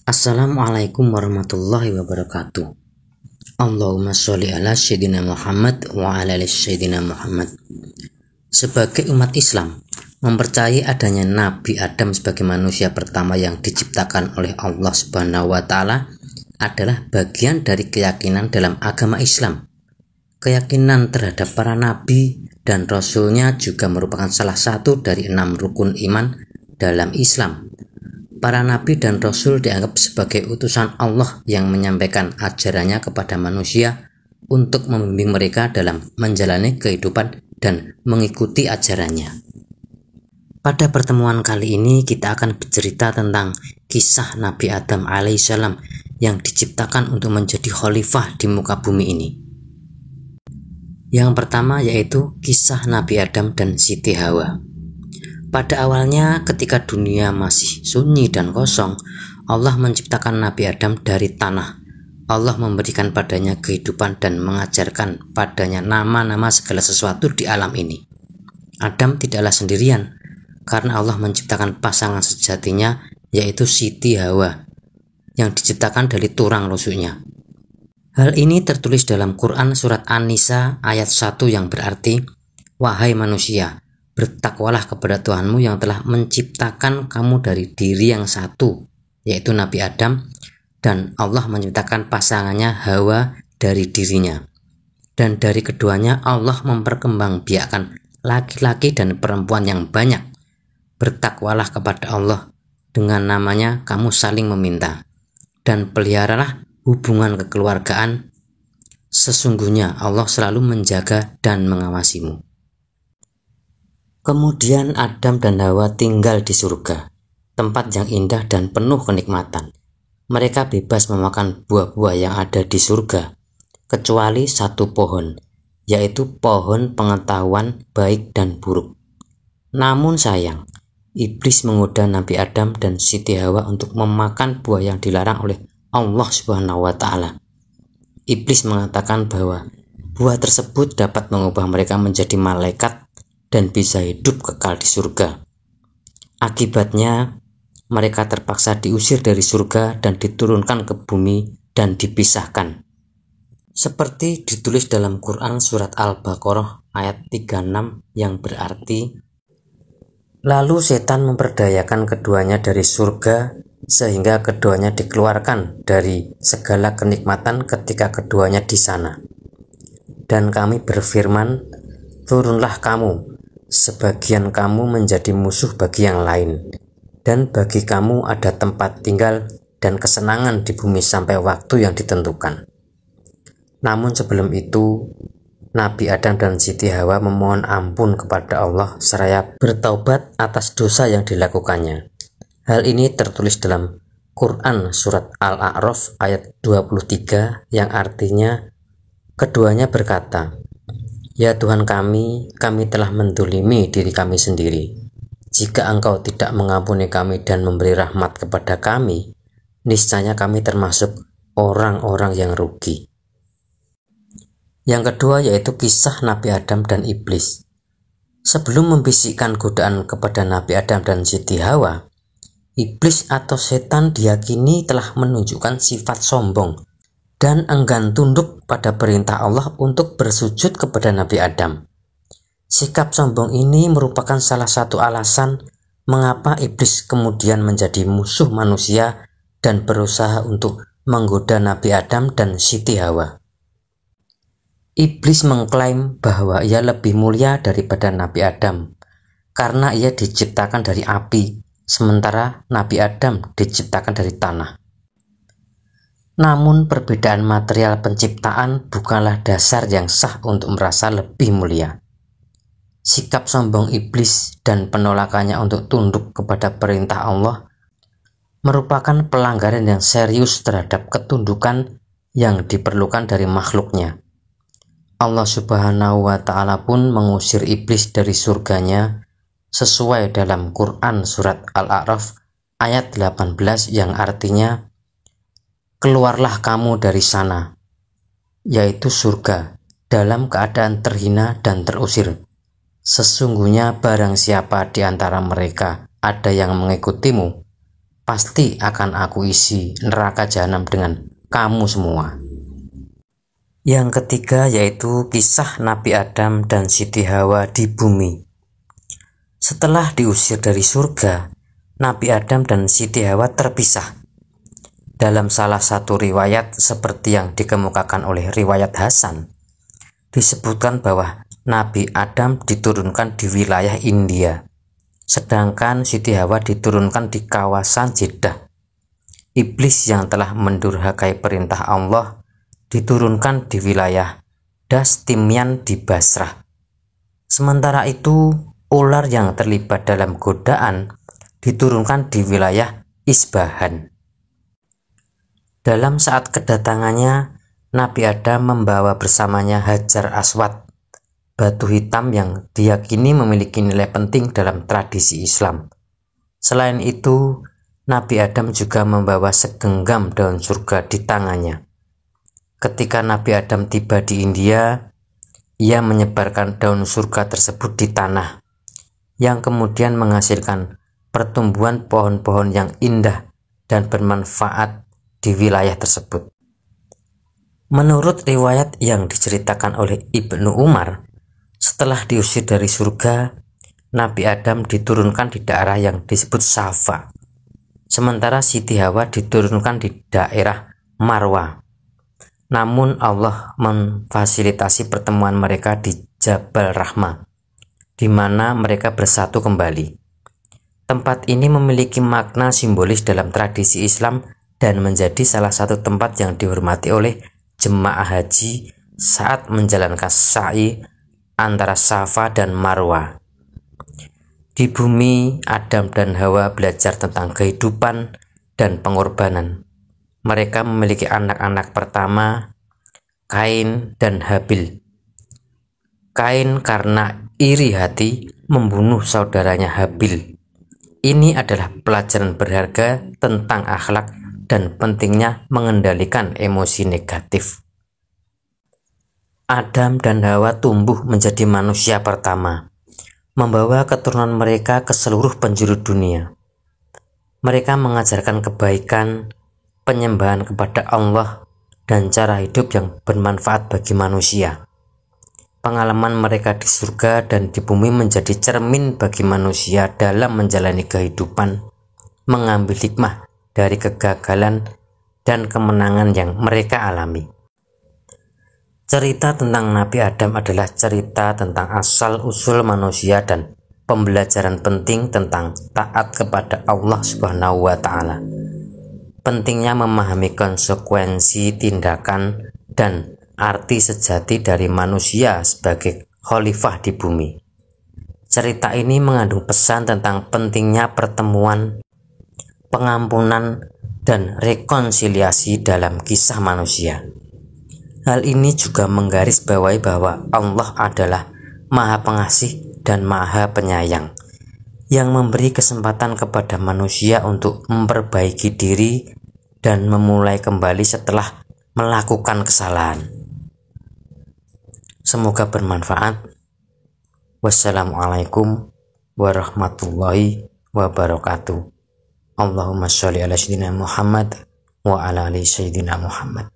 Assalamualaikum warahmatullahi wabarakatuh. Allahumma sholli ala Sayyidina Muhammad wa ala ali Sayyidina Muhammad. Sebagai umat Islam, mempercayai adanya Nabi Adam sebagai manusia pertama yang diciptakan oleh Allah Subhanahu wa taala adalah bagian dari keyakinan dalam agama Islam. Keyakinan terhadap para nabi dan rasulnya juga merupakan salah satu dari 6 rukun iman dalam Islam. Para nabi dan rasul dianggap sebagai utusan Allah yang menyampaikan ajarannya kepada manusia untuk membimbing mereka dalam menjalani kehidupan dan mengikuti ajarannya. Pada pertemuan kali ini kita akan bercerita tentang kisah Nabi Adam alaihissalam yang diciptakan untuk menjadi khalifah di muka bumi ini. Yang pertama yaitu kisah Nabi Adam dan Siti Hawa. Pada awalnya ketika dunia masih sunyi dan kosong, Allah menciptakan Nabi Adam dari tanah. Allah memberikan padanya kehidupan dan mengajarkan padanya nama-nama segala sesuatu di alam ini. Adam tidaklah sendirian, karena Allah menciptakan pasangan sejatinya yaitu Siti Hawa yang diciptakan dari tulang rusuknya. Hal ini tertulis dalam Quran surat An-Nisa ayat 1 yang berarti, "Wahai manusia, bertakwalah kepada Tuhanmu yang telah menciptakan kamu dari diri yang satu, yaitu Nabi Adam, dan Allah menciptakan pasangannya Hawa dari dirinya. Dan dari keduanya Allah memperkembangbiakkan laki-laki dan perempuan yang banyak. Bertakwalah kepada Allah, dengan namanya kamu saling meminta, dan peliharalah hubungan kekeluargaan. Sesungguhnya Allah selalu menjaga dan mengawasimu." Kemudian Adam dan Hawa tinggal di surga, tempat yang indah dan penuh kenikmatan. Mereka bebas memakan buah-buah yang ada di surga, kecuali satu pohon, yaitu pohon pengetahuan baik dan buruk. Namun sayang, iblis menggoda Nabi Adam dan Siti Hawa untuk memakan buah yang dilarang oleh Allah Subhanahu wa taala. Iblis mengatakan bahwa buah tersebut dapat mengubah mereka menjadi malaikat dan bisa hidup kekal di surga. Akibatnya, mereka terpaksa diusir dari surga dan diturunkan ke bumi dan dipisahkan. Seperti ditulis dalam Quran surat Al-Baqarah ayat 36 yang berarti, "Lalu setan memperdayakan keduanya dari surga sehingga keduanya dikeluarkan dari segala kenikmatan ketika keduanya di sana. Dan kami berfirman, turunlah kamu, sebagian kamu menjadi musuh bagi yang lain, dan bagi kamu ada tempat tinggal dan kesenangan di bumi sampai waktu yang ditentukan." Namun sebelum itu, Nabi Adam dan Siti Hawa memohon ampun kepada Allah seraya bertaubat atas dosa yang dilakukannya. Hal ini tertulis dalam Quran surat Al-A'raf ayat 23 yang artinya, keduanya berkata, "Ya Tuhan kami telah mendolimi diri kami sendiri. Jika Engkau tidak mengampuni kami dan memberi rahmat kepada kami, niscaya kami termasuk orang-orang yang rugi." Yang kedua yaitu kisah Nabi Adam dan Iblis. Sebelum membisikkan godaan kepada Nabi Adam dan Siti Hawa, Iblis atau setan diyakini telah menunjukkan sifat sombong dan enggan tunduk pada perintah Allah untuk bersujud kepada Nabi Adam. Sikap sombong ini merupakan salah satu alasan mengapa iblis kemudian menjadi musuh manusia dan berusaha untuk menggoda Nabi Adam dan Siti Hawa. Iblis mengklaim bahwa ia lebih mulia daripada Nabi Adam karena ia diciptakan dari api, sementara Nabi Adam diciptakan dari tanah. Namun perbedaan material penciptaan bukanlah dasar yang sah untuk merasa lebih mulia. Sikap sombong iblis dan penolakannya untuk tunduk kepada perintah Allah merupakan pelanggaran yang serius terhadap ketundukan yang diperlukan dari makhluknya. Allah Subhanahu wa taala pun mengusir iblis dari surganya sesuai dalam Quran surat Al-A'raf ayat 18 yang artinya, "Keluarlah kamu dari sana," yaitu surga, dalam keadaan terhina dan terusir. Sesungguhnya barang siapa di antara mereka ada yang mengikutimu, pasti akan aku isi neraka jahanam dengan kamu semua. Yang ketiga yaitu kisah Nabi Adam dan Siti Hawa di bumi. Setelah diusir dari surga, Nabi Adam dan Siti Hawa terpisah. Dalam salah satu riwayat seperti yang dikemukakan oleh riwayat Hasan, disebutkan bahwa Nabi Adam diturunkan di wilayah India, sedangkan Siti Hawa diturunkan di kawasan Jeddah. Iblis yang telah mendurhakai perintah Allah diturunkan di wilayah Dastimian di Basrah. Sementara itu, ular yang terlibat dalam godaan diturunkan di wilayah Isbahan. Dalam saat kedatangannya, Nabi Adam membawa bersamanya Hajar Aswad, batu hitam yang diyakini memiliki nilai penting dalam tradisi Islam. Selain itu, Nabi Adam juga membawa segenggam daun surga di tangannya. Ketika Nabi Adam tiba di India, ia menyebarkan daun surga tersebut di tanah, yang kemudian menghasilkan pertumbuhan pohon-pohon yang indah dan bermanfaat di wilayah tersebut. Menurut riwayat yang diceritakan oleh Ibnu Umar, setelah diusir dari surga, Nabi Adam diturunkan di daerah yang disebut Safa, sementara Siti Hawa diturunkan di daerah Marwa. Namun Allah memfasilitasi pertemuan mereka di Jabal Rahmah, di mana mereka bersatu kembali. Tempat ini memiliki makna simbolis dalam tradisi Islam dan menjadi salah satu tempat yang dihormati oleh jemaah haji saat menjalankan sa'i antara Safa dan Marwa. Di bumi, Adam dan Hawa belajar tentang kehidupan dan pengorbanan. Mereka memiliki anak-anak pertama, Kain dan Habil. Kain karena iri hati membunuh saudaranya Habil. Ini adalah pelajaran berharga tentang akhlak dan pentingnya mengendalikan emosi negatif. Adam dan Hawa tumbuh menjadi manusia pertama, membawa keturunan mereka ke seluruh penjuru dunia. Mereka mengajarkan kebaikan, penyembahan kepada Allah, dan cara hidup yang bermanfaat bagi manusia. Pengalaman mereka di surga dan di bumi menjadi cermin bagi manusia dalam menjalani kehidupan, mengambil hikmah dari kegagalan dan kemenangan yang mereka alami. Cerita tentang Nabi Adam adalah cerita tentang asal-usul manusia dan pembelajaran penting tentang taat kepada Allah Subhanahu wa Ta'ala. Pentingnya memahami konsekuensi tindakan dan arti sejati dari manusia sebagai khalifah di bumi. Cerita ini mengandung pesan tentang pentingnya pertemuan, pengampunan, dan rekonsiliasi dalam kisah manusia. Hal ini juga menggarisbawahi bahwa Allah adalah Maha Pengasih dan Maha Penyayang, yang memberi kesempatan kepada manusia untuk memperbaiki diri dan memulai kembali setelah melakukan kesalahan. Semoga bermanfaat. Wassalamualaikum warahmatullahi wabarakatuh. Allahumma sholli ala sayyidina Muhammad wa ala ali sayyidina Muhammad.